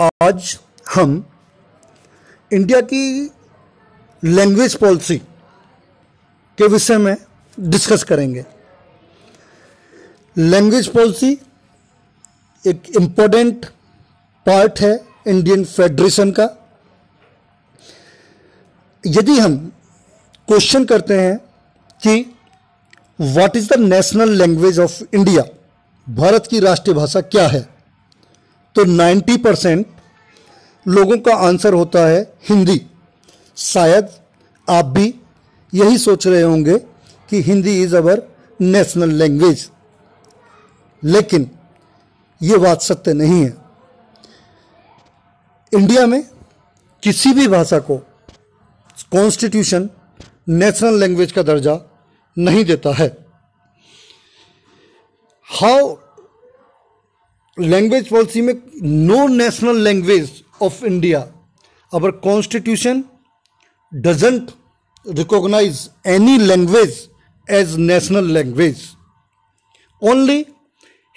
आज हम इंडिया की लैंग्वेज पॉलिसी के विषय में डिस्कस करेंगे। लैंग्वेज पॉलिसी एक इम्पोर्टेंट पार्ट है इंडियन फेडरेशन का। यदि हम क्वेश्चन करते हैं कि what is the national language of India, Bharat की राष्ट्रीय भाषा क्या है, तो 90% लोगों का आंसर होता है हिंदी। शायद आप भी यही सोच रहे होंगे कि Hindi is our national language, लेकिन ये बात सत्य नहीं है। इंडिया में किसी भी भाषा को कॉन्स्टिट्यूशन नेशनल लैंग्वेज का दर्जा नहीं देता है। हाउ लैंग्वेज पॉलिसी में no national language of India, our constitution doesn't recognize any language as national language. Only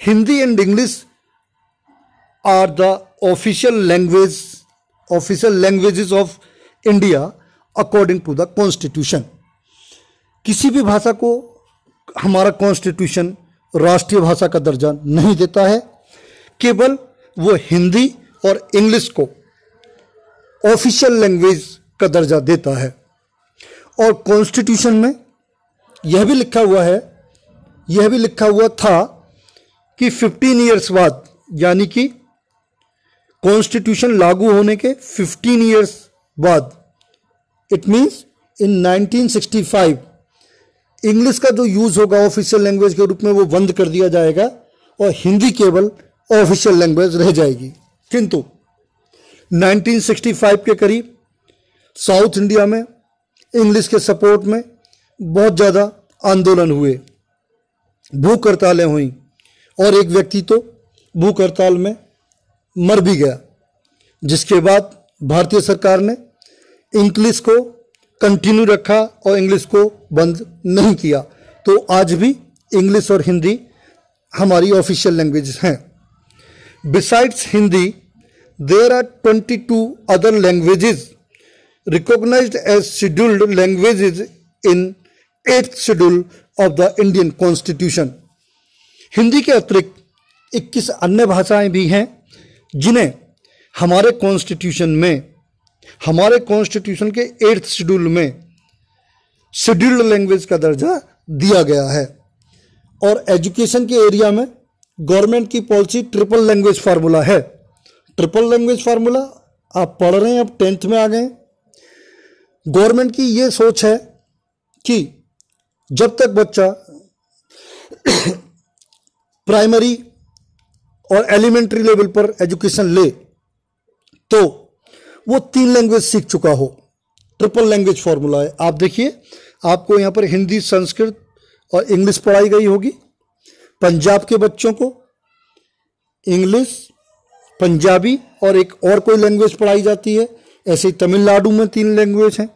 Hindi and English are the official languages of India according to the constitution. किसी भी भाषा को हमारा कॉन्स्टिट्यूशन राष्ट्रीय भाषा का दर्जा नहीं देता है, केवल वो हिंदी और इंग्लिश को ऑफिशियल लैंग्वेज का दर्जा देता है। और कॉन्स्टिट्यूशन में यह भी लिखा हुआ था कि 15 ईयर्स बाद, यानी कि कॉन्स्टिट्यूशन लागू होने के 15 ईयर्स बाद, इट मीन्स इन 1965 इंग्लिश का जो यूज होगा ऑफिशियल लैंग्वेज के रूप में वो बंद कर दिया जाएगा और हिंदी केवल ऑफिशियल लैंग्वेज रह जाएगी। किंतु 1965 के करीब साउथ इंडिया में इंग्लिश के सपोर्ट में बहुत ज़्यादा आंदोलन हुए, भूख हड़तालें हुई और एक व्यक्ति तो भूख हड़ताल में मर भी गया, जिसके बाद भारतीय सरकार ने इंग्लिश को कंटिन्यू रखा और इंग्लिश को बंद नहीं किया। तो आज भी इंग्लिश और हिंदी हमारी ऑफिशियल लैंग्वेज हैं। Besides Hindi there are 22 other languages recognized as scheduled languages in 8th schedule of the Indian Constitution। Hindi के अतिरिक्त 21 अन्य भाषाएं भी हैं जिन्हें हमारे कॉन्स्टिट्यूशन के 8th शेड्यूल में शेड्यूल्ड लैंग्वेज का दर्जा दिया गया है। और एजुकेशन के एरिया में गवर्नमेंट की पॉलिसी ट्रिपल लैंग्वेज फार्मूला है। ट्रिपल लैंग्वेज फार्मूला आप पढ़ रहे हैं, अब 10th में आ गए। गवर्नमेंट की ये सोच है कि जब तक बच्चा प्राइमरी और एलिमेंट्री लेवल पर एजुकेशन ले तो वो 3 लैंग्वेज सीख चुका हो। ट्रिपल लैंग्वेज फॉर्मूला है। आप देखिए, आपको यहाँ पर हिंदी, संस्कृत और इंग्लिश पढ़ाई गई होगी। पंजाब के बच्चों को इंग्लिश, पंजाबी और एक और कोई लैंग्वेज पढ़ाई जाती है। ऐसे ही तमिलनाडु में 3 लैंग्वेज हैं।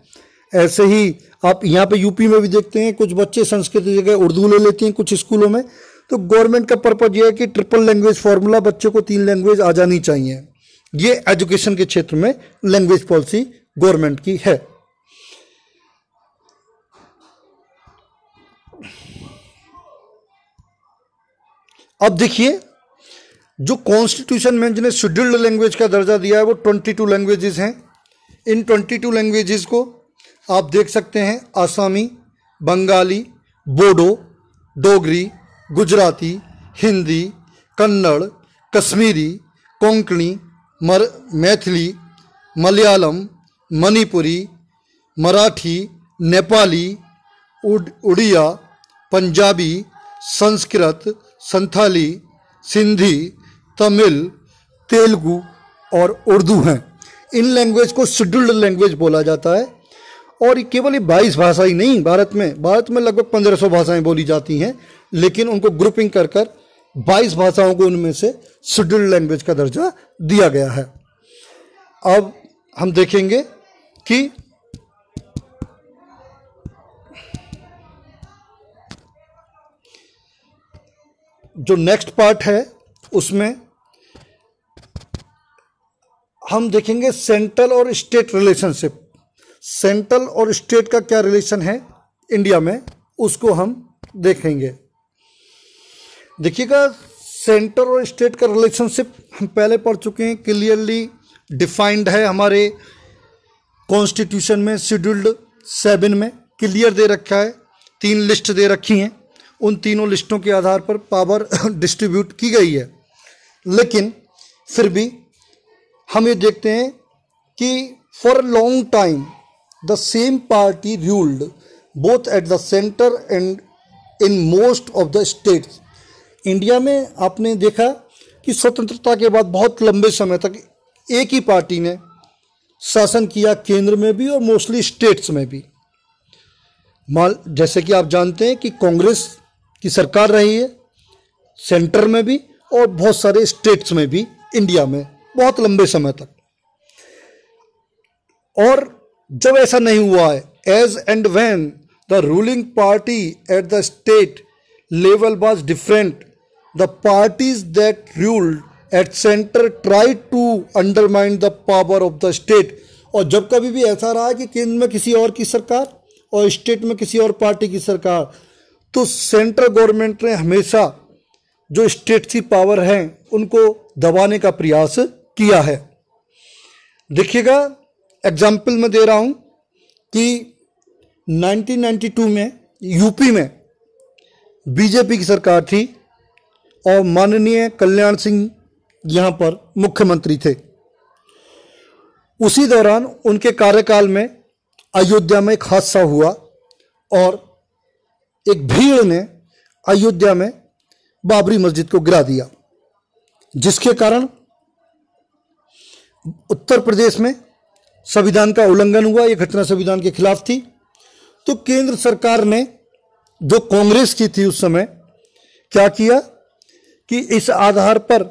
ऐसे ही आप यहाँ पे यूपी में भी देखते हैं, कुछ बच्चे संस्कृत की जगह उर्दू ले लेते हैं कुछ स्कूलों में। तो गवर्नमेंट का पर्पज ये है कि ट्रिपल लैंग्वेज फॉर्मूला, बच्चों को 3 लैंग्वेज आ जानी चाहिए। ये एजुकेशन के क्षेत्र में लैंग्वेज पॉलिसी गवर्नमेंट की है। अब देखिए, जो कॉन्स्टिट्यूशन में जिन्हें शेड्यूल्ड लैंग्वेज का दर्जा दिया है वो 22 लैंग्वेजेस हैं। इन 22 लैंग्वेजेस को आप देख सकते हैं: आसामी, बंगाली, बोडो, डोगरी, गुजराती, हिंदी, कन्नड़, कश्मीरी, कोंकणी, मैथिली, मलयालम, मणिपुरी, मराठी, नेपाली, उड़िया, पंजाबी, संस्कृत, संथाली, सिंधी, तमिल, तेलुगु और उर्दू हैं। इन लैंग्वेज को शेड्यूल्ड लैंग्वेज बोला जाता है। और केवल ये 22 भाषा ही नहीं, भारत में लगभग 1500 भाषाएं बोली जाती हैं, लेकिन उनको ग्रुपिंग कर 22 भाषाओं को उनमें से शेड्यूल्ड लैंग्वेज का दर्जा दिया गया है। अब हम देखेंगे कि जो नेक्स्ट पार्ट है उसमें हम देखेंगे सेंट्रल और स्टेट रिलेशनशिप। सेंट्रल और स्टेट का क्या रिलेशन है इंडिया में, उसको हम देखेंगे। देखिएगा, सेंट्रल और स्टेट का रिलेशनशिप हम पहले पढ़ चुके हैं, क्लियरली डिफाइंड है हमारे कॉन्स्टिट्यूशन में, शेड्यूल्ड 7 में क्लियर दे रखा है। 3 लिस्ट दे रखी हैं, उन तीनों लिस्टों के आधार पर पावर डिस्ट्रीब्यूट की गई है। लेकिन फिर भी हम ये देखते हैं कि for long time the same party ruled both at the centre and in most of the states. India में आपने देखा कि स्वतंत्रता के बाद बहुत लंबे समय तक एक ही पार्टी ने शासन किया, केंद्र में भी और मोस्टली स्टेट्स में भी। जैसे कि आप जानते हैं कि कांग्रेस की सरकार रही है सेंटर में भी और बहुत सारे स्टेट्स में भी इंडिया में बहुत लंबे समय तक। और जब ऐसा नहीं हुआ है, as and when the ruling party at the state level was different, the parties that ruled at centre try to undermine the power of the state. और जब कभी भी ऐसा रहा है कि केंद्र में किसी और की सरकार और स्टेट में किसी और पार्टी की सरकार, तो सेंट्रल गवर्नमेंट ने हमेशा जो स्टेट की पावर हैं उनको दबाने का प्रयास किया है। देखिएगा, एग्जाम्पल मैं दे रहा हूं कि 1992 में यूपी में बीजेपी की सरकार थी और माननीय कल्याण सिंह यहां पर मुख्यमंत्री थे। उसी दौरान उनके कार्यकाल में अयोध्या में एक हादसा हुआ और एक भीड़ ने अयोध्या में बाबरी मस्जिद को गिरा दिया, जिसके कारण उत्तर प्रदेश में संविधान का उल्लंघन हुआ। यह घटना संविधान के खिलाफ थी। तो केंद्र सरकार ने, जो कांग्रेस की थी उस समय, क्या किया कि इस आधार पर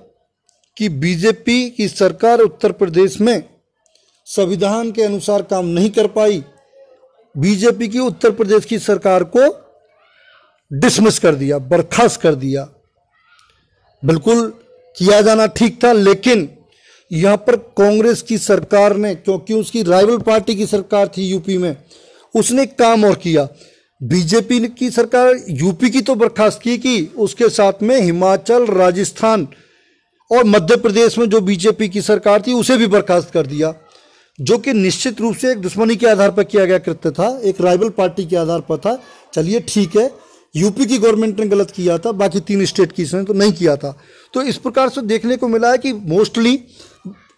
कि बीजेपी की सरकार उत्तर प्रदेश में संविधान के अनुसार काम नहीं कर पाई, बीजेपी की उत्तर प्रदेश की सरकार को डिसमिस कर दिया, बर्खास्त कर दिया। बिल्कुल किया जाना ठीक था, लेकिन यहां पर कांग्रेस की सरकार ने, क्योंकि उसकी राइवल पार्टी की सरकार थी यूपी में, उसने काम और किया। बीजेपी की सरकार यूपी की तो बर्खास्त की, उसके साथ में हिमाचल, राजस्थान और मध्य प्रदेश में जो बीजेपी की सरकार थी उसे भी बर्खास्त कर दिया, जो कि निश्चित रूप से एक दुश्मनी के आधार पर किया गया कृत्य था, एक राइवल पार्टी के आधार पर था। चलिए ठीक है, यूपी की गवर्नमेंट ने गलत किया था, बाकी 3 स्टेट की इसने तो नहीं किया था। तो इस प्रकार से देखने को मिला है कि मोस्टली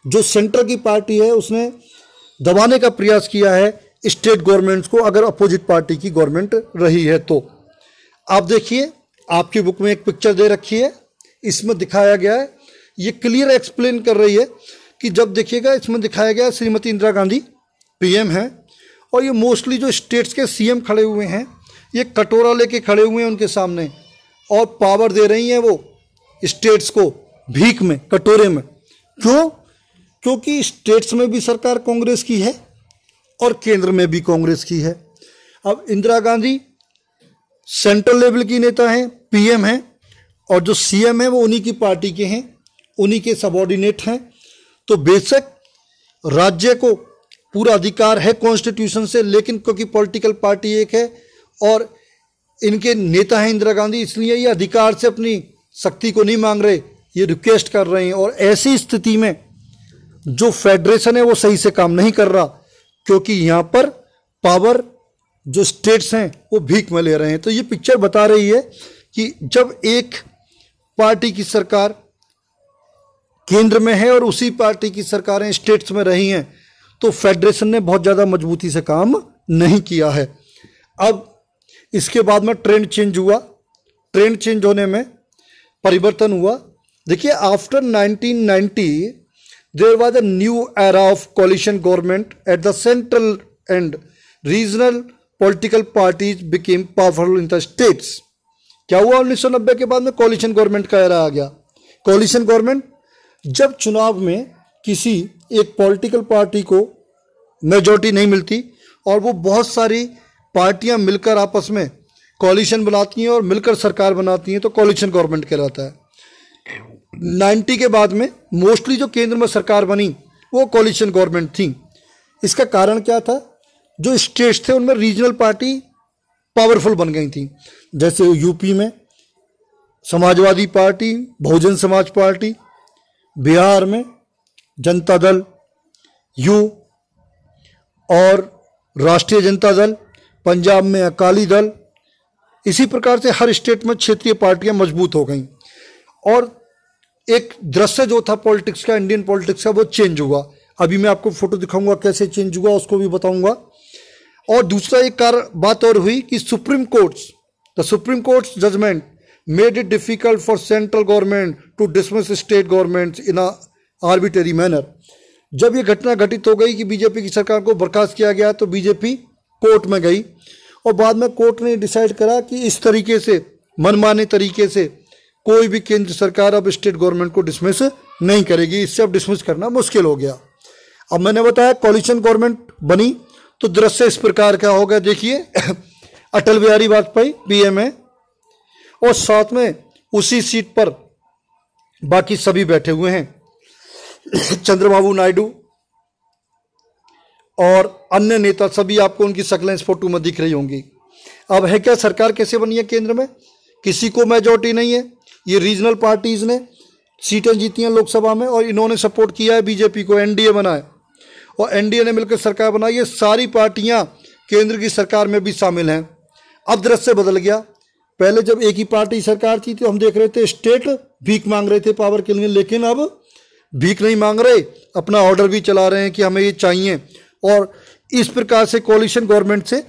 जो सेंटर की पार्टी है उसने दबाने का प्रयास किया है स्टेट गवर्नमेंट्स को, अगर अपोजिट पार्टी की गवर्नमेंट रही है तो। आप देखिए, आपकी बुक में एक पिक्चर दे रखी है, इसमें दिखाया गया है, ये क्लियर एक्सप्लेन कर रही है कि जब देखिएगा इसमें दिखाया गया श्रीमती इंदिरा गांधी पीएम हैं और ये मोस्टली जो स्टेट्स के सीएम खड़े हुए हैं, ये कटोरा लेके खड़े हुए हैं उनके सामने और पावर दे रही हैं वो स्टेट्स को भीख में, कटोरे में। क्यों? क्योंकि स्टेट्स में भी सरकार कांग्रेस की है और केंद्र में भी कांग्रेस की है। अब इंदिरा गांधी सेंट्रल लेवल की नेता हैं, पीएम हैं, और जो सीएम है वो उन्हीं की पार्टी के हैं, उन्हीं के सबऑर्डिनेट हैं। तो बेशक राज्य को पूरा अधिकार है कॉन्स्टिट्यूशन से, लेकिन क्योंकि पॉलिटिकल पार्टी एक है और इनके नेता हैं इंदिरा गांधी, इसलिए ये अधिकार से अपनी शक्ति को नहीं मांग रहे, ये रिक्वेस्ट कर रहे हैं। और ऐसी स्थिति में जो फेडरेशन है वो सही से काम नहीं कर रहा, क्योंकि यहाँ पर पावर जो स्टेट्स हैं वो भीख में ले रहे हैं। तो ये पिक्चर बता रही है कि जब एक पार्टी की सरकार केंद्र में है और उसी पार्टी की सरकारें स्टेट्स में रही हैं, तो फेडरेशन ने बहुत ज़्यादा मजबूती से काम नहीं किया है। अब इसके बाद में ट्रेंड चेंज हुआ, ट्रेंड चेंज होने में परिवर्तन हुआ। देखिए, after 1990 there was a new era of coalition government at the central and regional political parties became powerful in the states। क्या हुआ 1990 के बाद में? कोalition गवर्नमेंट का एरा आ गया। कोalition गवर्नमेंट, जब चुनाव में किसी एक पॉलिटिकल पार्टी को मेजॉरिटी नहीं मिलती और वो बहुत सारी पार्टियां मिलकर आपस में कोalition बनाती हैं और मिलकर सरकार बनाती हैं, तो कोalition गवर्नमेंट कहलाता है। 90 के बाद में मोस्टली जो केंद्र में सरकार बनी वो कोलिशन गवर्नमेंट थी। इसका कारण क्या था, जो स्टेट्स थे उनमें रीजनल पार्टी पावरफुल बन गई थी। जैसे यूपी में समाजवादी पार्टी, बहुजन समाज पार्टी, बिहार में जनता दल यू और राष्ट्रीय जनता दल, पंजाब में अकाली दल। इसी प्रकार से हर स्टेट में क्षेत्रीय पार्टियां मजबूत हो गईं और एक दृश्य जो था पॉलिटिक्स का, इंडियन पॉलिटिक्स का, वो चेंज हुआ। अभी मैं आपको फोटो दिखाऊंगा कैसे चेंज हुआ, उसको भी बताऊंगा। और दूसरा एक बात और हुई कि the supreme court's judgment made it difficult for central government to dismiss state governments in a arbitrary manner. जब ये घटना घटित हो गई कि बीजेपी की सरकार को बर्खास्त किया गया, तो बीजेपी कोर्ट में गई और बाद में कोर्ट ने डिसाइड करा कि इस तरीके से, मनमाने तरीके से कोई भी केंद्र सरकार अब स्टेट गवर्नमेंट को डिसमिस नहीं करेगी। इससे अब डिसमिस करना मुश्किल हो गया। अब मैंने बताया कोलिशन गवर्नमेंट बनी तो दृश्य इस प्रकार का हो गया। देखिए अटल बिहारी वाजपेयी पीएम है और साथ में उसी सीट पर बाकी सभी बैठे हुए हैं, चंद्रबाबू नायडू और अन्य नेता, सभी आपको उनकी शक्लें इस फोटो में दिख रही होंगी। अब है क्या, सरकार कैसे बनी है केंद्र में? किसी को मेजॉरिटी नहीं है, ये रीजनल पार्टीज ने सीटें जीती हैं लोकसभा में और इन्होंने सपोर्ट किया है बीजेपी को, एनडीए बना है और एनडीए ने मिलकर सरकार बनाई। ये सारी पार्टियां केंद्र की सरकार में भी शामिल हैं। अब दृश्य बदल गया। पहले जब एक ही पार्टी सरकार थी तो हम देख रहे थे स्टेट भीख मांग रहे थे पावर के लिए, लेकिन अब भीख नहीं मांग रहे, अपना ऑर्डर भी चला रहे हैं कि हमें ये चाहिए। और इस प्रकार से कोलिशन गवर्नमेंट से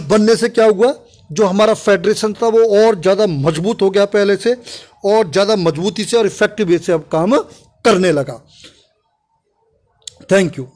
बनने से क्या हुआ, जो हमारा फेडरेशन था वो और ज़्यादा मजबूत हो गया पहले से, और ज़्यादा मजबूती से और इफेक्टिव वे से अब काम करने लगा। Thank you.